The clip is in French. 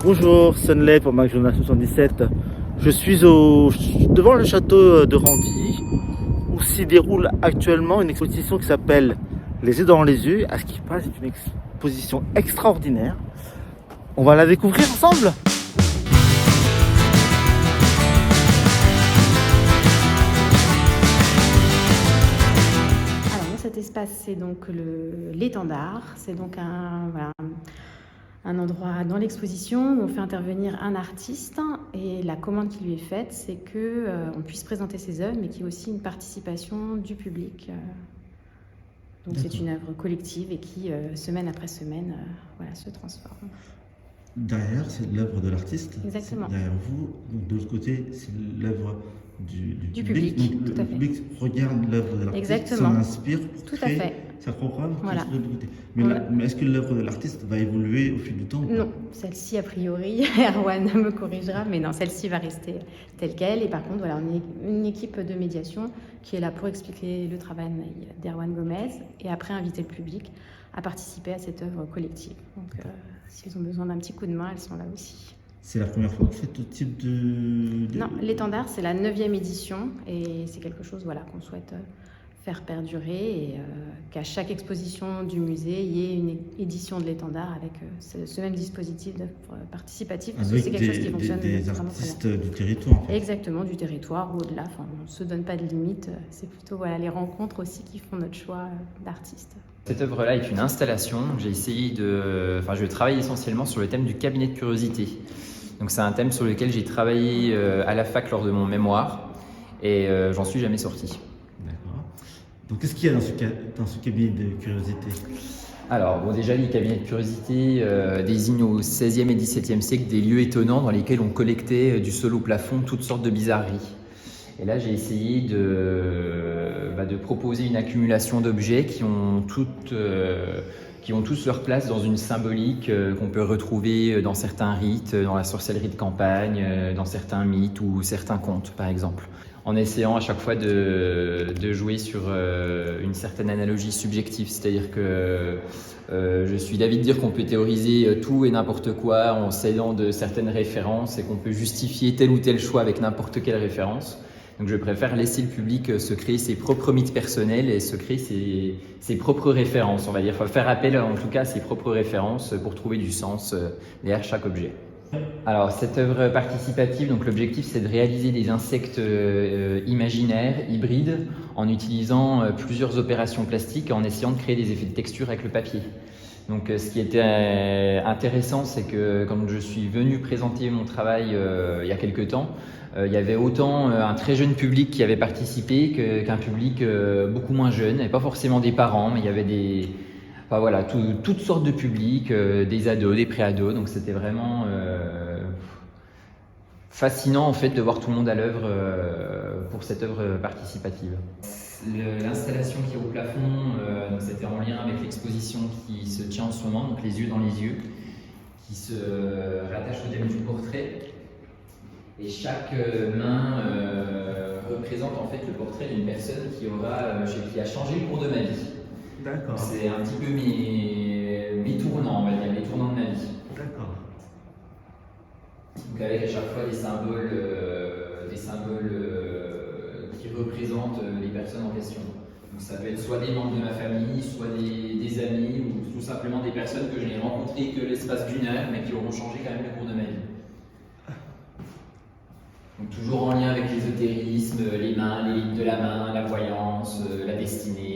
Bonjour, Sunlight pour Mac Journal 77. Je suis devant le château de Randy où s'y déroule actuellement une exposition qui s'appelle Les yeux dans les yeux. À ce qui passe, c'est une exposition extraordinaire. On va la découvrir ensemble. Cet espace, c'est donc l'étendard. C'est donc un endroit dans l'exposition où on fait intervenir un artiste, et la commande qui lui est faite, c'est qu'on puisse présenter ses œuvres, mais qu'il y ait aussi une participation du public. Donc c'est une œuvre collective et qui, semaine après semaine, se transforme. Derrière, c'est l'œuvre de l'artiste. Exactement. Derrière vous, donc de l'autre côté, c'est l'œuvre du public. Donc, le tout à fait. public regarde l'œuvre de l'artiste, Exactement. s'en inspire pour Tout à créer fait. sa propre œuvre. Voilà. Mais est-ce que l'œuvre de l'artiste va évoluer au fil du temps? Non, celle-ci a priori, Erwan me corrigera, mais non, celle-ci va rester telle qu'elle. Et par contre, voilà, on est une équipe de médiation qui est là pour expliquer le travail d'Erwan Gomez et après inviter le public à participer à cette œuvre collective. Donc, s'ils ont besoin d'un petit coup de main, elles sont là aussi. C'est la première fois que vous faites tout type de... Non, l'étendard, c'est la 9e édition et c'est quelque chose qu'on souhaite faire perdurer et qu'à chaque exposition du musée, il y ait une édition de l'étendard avec ce même dispositif participatif. Parce que c'est quelque chose qui fonctionne des vraiment artistes très bien. du territoire. En fait. Exactement, du territoire ou au-delà. Enfin, on ne se donne pas de limite. C'est plutôt les rencontres aussi qui font notre choix d'artistes. Cette œuvre-là est une installation. J'ai essayé je travaille essentiellement sur le thème du cabinet de curiosité. Donc c'est un thème sur lequel j'ai travaillé à la fac lors de mon mémoire et j'en suis jamais sorti. D'accord. Donc qu'est-ce qu'il y a dans ce cabinet de curiosité? Alors déjà les cabinets de curiosité désignent au XVIe et XVIIe siècle des lieux étonnants dans lesquels on collectait du sol au plafond toutes sortes de bizarreries. Et là j'ai essayé de proposer une accumulation d'objets qui ont tous leur place dans une symbolique qu'on peut retrouver dans certains rites, dans la sorcellerie de campagne, dans certains mythes ou certains contes par exemple. En essayant à chaque fois de jouer sur une certaine analogie subjective, c'est-à-dire que je suis d'avis de dire qu'on peut théoriser tout et n'importe quoi en s'aidant de certaines références et qu'on peut justifier tel ou tel choix avec n'importe quelle référence. Donc je préfère laisser le public se créer ses propres mythes personnels et se créer ses propres références, on va dire. Il faut faire appel en tout cas à ses propres références pour trouver du sens derrière chaque objet. Alors cette œuvre participative, donc l'objectif c'est de réaliser des insectes imaginaires, hybrides, en utilisant plusieurs opérations plastiques et en essayant de créer des effets de texture avec le papier. Donc ce qui était intéressant, c'est que quand je suis venu présenter mon travail il y a quelques temps, il y avait autant un très jeune public qui avait participé qu'un public beaucoup moins jeune, et pas forcément des parents, mais il y avait toutes sortes de publics, des ados, des pré-ados, donc c'était vraiment fascinant en fait de voir tout le monde à l'œuvre pour cette œuvre participative. L'installation qui est au plafond, donc c'était en lien avec l'exposition qui se tient en ce moment, donc Les yeux dans les yeux, qui se rattache au thème du portrait. Et chaque main représente en fait le portrait d'une personne qui a changé le cours de ma vie. D'accord. C'est un petit peu mes tournants, on va dire, les tournants de ma vie. D'accord. Donc avec à chaque fois des symboles qui représentent les personnes en question. Donc ça peut être soit des membres de ma famille, soit des amis, ou tout simplement des personnes que je n'ai rencontrées que l'espace d'une heure, mais qui auront changé quand même le cours de ma vie. Donc toujours en lien avec l'ésotérisme, les mains, les lignes de la main, la voyance, la destinée.